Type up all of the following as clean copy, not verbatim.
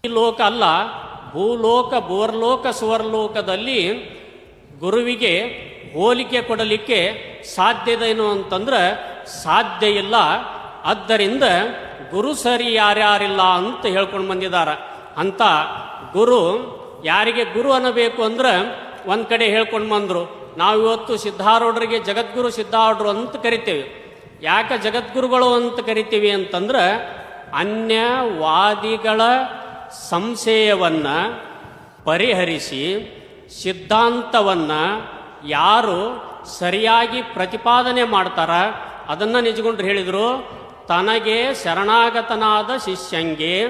ಲೋಕ ಅಲ್ಲ, ಭೂಲೋಕ ಭುವರ್ಲೋಕ ಸುವರ್ಲೋಕದಲ್ಲಿ ಗುರುವಿಗೆ ಹೋಲಿಕೆ ಕೊಡಲಿಕ್ಕೆ ಸಾಧ್ಯದೇನು ಅಂತಂದ್ರೆ ಸಾಧ್ಯ ಇಲ್ಲ. ಆದ್ದರಿಂದ ಗುರು ಸರಿ ಯಾರ್ಯಾರಿಲ್ಲ ಅಂತ ಹೇಳ್ಕೊಂಡು ಬಂದಿದ್ದಾರೆ. ಅಂತ ಗುರು ಯಾರಿಗೆ ಗುರು ಅನ್ನಬೇಕು ಅಂದ್ರೆ ಒಂದು ಕಡೆ ಹೇಳ್ಕೊಂಡು ಬಂದರು. ನಾವಿವತ್ತು ಸಿದ್ಧಾರೂಢರಿಗೆ ಜಗದ್ಗುರು ಸಿದ್ಧಾರೂಢರು ಅಂತ ಕರಿತೇವೆ. ಯಾಕೆ ಜಗದ್ಗುರುಗಳು ಅಂತ ಕರಿತೀವಿ ಅಂತಂದ್ರೆ ಅನ್ಯವಾದಿಗಳ ಸಂಶಯವನ್ನು ಪರಿಹರಿಸಿ ಸಿದ್ಧಾಂತವನ್ನು ಯಾರು ಸರಿಯಾಗಿ ಪ್ರತಿಪಾದನೆ ಮಾಡ್ತಾರ ಅದನ್ನು ನಿಜಗೊಂಡ್ರು ಹೇಳಿದರು. ತನಗೆ ಶರಣಾಗತನಾದ ಶಿಷ್ಯಂಗೆ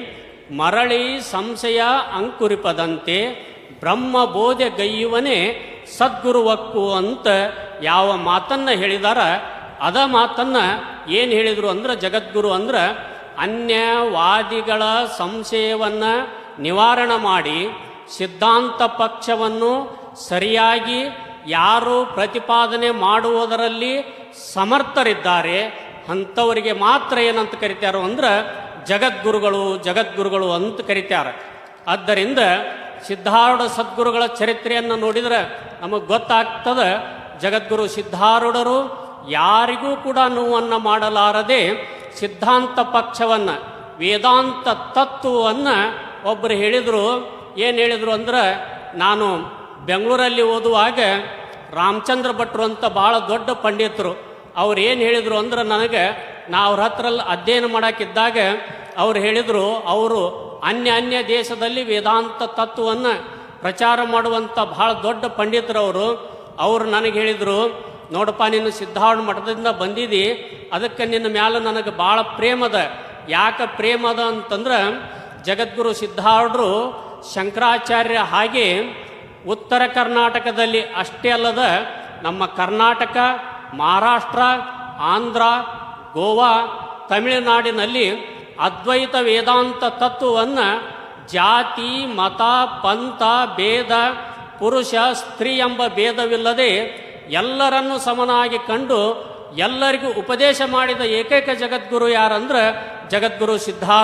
ಮರಳಿ ಸಂಶಯ ಅಂಕುರಿಪದಂತೆ ಬ್ರಹ್ಮಬೋಧೆ ಗೈಯುವನೇ ಸದ್ಗುರುವಕ್ಕು ಅಂತ ಯಾವ ಮಾತನ್ನು ಹೇಳಿದಾರ ಅದ ಮಾತನ್ನು ಏನು ಹೇಳಿದರು ಅಂದ್ರೆ ಜಗದ್ಗುರು ಅಂದ್ರೆ ಅನ್ಯವಾದಿಗಳ ಸಂಶಯವನ್ನು ನಿವಾರಣೆ ಮಾಡಿ ಸಿದ್ಧಾಂತ ಪಕ್ಷವನ್ನು ಸರಿಯಾಗಿ ಯಾರು ಪ್ರತಿಪಾದನೆ ಮಾಡುವುದರಲ್ಲಿ ಸಮರ್ಥರಿದ್ದಾರೆ ಅಂಥವರಿಗೆ ಮಾತ್ರ ಏನಂತ ಕರಿತಾರೋ ಅಂದ್ರೆ ಜಗದ್ಗುರುಗಳು ಅಂತ ಕರಿತಾರೆ. ಆದ್ದರಿಂದ ಸಿದ್ಧಾರೂಢ ಸದ್ಗುರುಗಳ ಚರಿತ್ರೆಯನ್ನು ನೋಡಿದರೆ ನಮಗೆ ಗೊತ್ತಾಗ್ತದೆ. ಜಗದ್ಗುರು ಸಿದ್ಧಾರೂಢರು ಯಾರಿಗೂ ಕೂಡ ನೋವನ್ನು ಮಾಡಲಾರದೆ ಸಿದ್ಧಾಂತ ಪಕ್ಷವನ್ನು ವೇದಾಂತ ತತ್ವವನ್ನು ಒಬ್ಬರು ಹೇಳಿದರು. ಏನು ಹೇಳಿದರು ಅಂದ್ರೆ, ನಾನು ಬೆಂಗಳೂರಲ್ಲಿ ಓದುವಾಗ ರಾಮಚಂದ್ರ ಭಟ್ರು ಅಂತ ಭಾಳ ದೊಡ್ಡ ಪಂಡಿತರು ಅವ್ರು ಏನು ಹೇಳಿದರು ಅಂದ್ರೆ ನನಗೆ ಅವ್ರ ಹತ್ರಲ್ಲಿ ಅಧ್ಯಯನ ಮಾಡೋಕ್ಕಿದ್ದಾಗ ಅವ್ರು ಹೇಳಿದರು, ಅವರು ಅನ್ಯ ದೇಶದಲ್ಲಿ ವೇದಾಂತ ತತ್ವವನ್ನು ಪ್ರಚಾರ ಮಾಡುವಂಥ ಭಾಳ ದೊಡ್ಡ ಪಂಡಿತರವರು. ಅವರು ನನಗೆ ಹೇಳಿದರು, ನೋಡಪ್ಪ ನೀನು ಸಿದ್ಧಾರೂಢ ಮಠದಿಂದ ಬಂದಿದ್ದಿ, ಅದಕ್ಕೆ ನಿನ್ನ ಮ್ಯಾಲೆ ನನಗೆ ಭಾಳ ಪ್ರೇಮದ. ಯಾಕೆ ಪ್ರೇಮದ ಅಂತಂದ್ರೆ ಜಗದ್ಗುರು ಸಿದ್ಧಾರೂಢರು ಶಂಕರಾಚಾರ್ಯ ಹಾಗೆ ಉತ್ತರ ಕರ್ನಾಟಕದಲ್ಲಿ ಅಷ್ಟೇ ಅಲ್ಲದ ನಮ್ಮ ಕರ್ನಾಟಕ, ಮಹಾರಾಷ್ಟ್ರ, ಆಂಧ್ರ, ಗೋವಾ, ತಮಿಳುನಾಡಿನಲ್ಲಿ ಅದ್ವೈತ ವೇದಾಂತ ತತ್ವವನ್ನು ಜಾತಿ ಮತ ಪಂಥ ಭೇದ ಪುರುಷ ಸ್ತ್ರೀ ಎಂಬ ಭೇದವಿಲ್ಲದೆ ಎಲ್ಲರನ್ನೂ ಸಮನಾಗಿ ಕಂಡು ಎಲ್ಲರಿಗೂ ಉಪದೇಶ ಮಾಡಿದ ಏಕೈಕ ಜಗದ್ಗುರು ಯಾರಂದ್ರೆ ಜಗದ್ಗುರು ಸಿದ್ಧಾರೂಢ.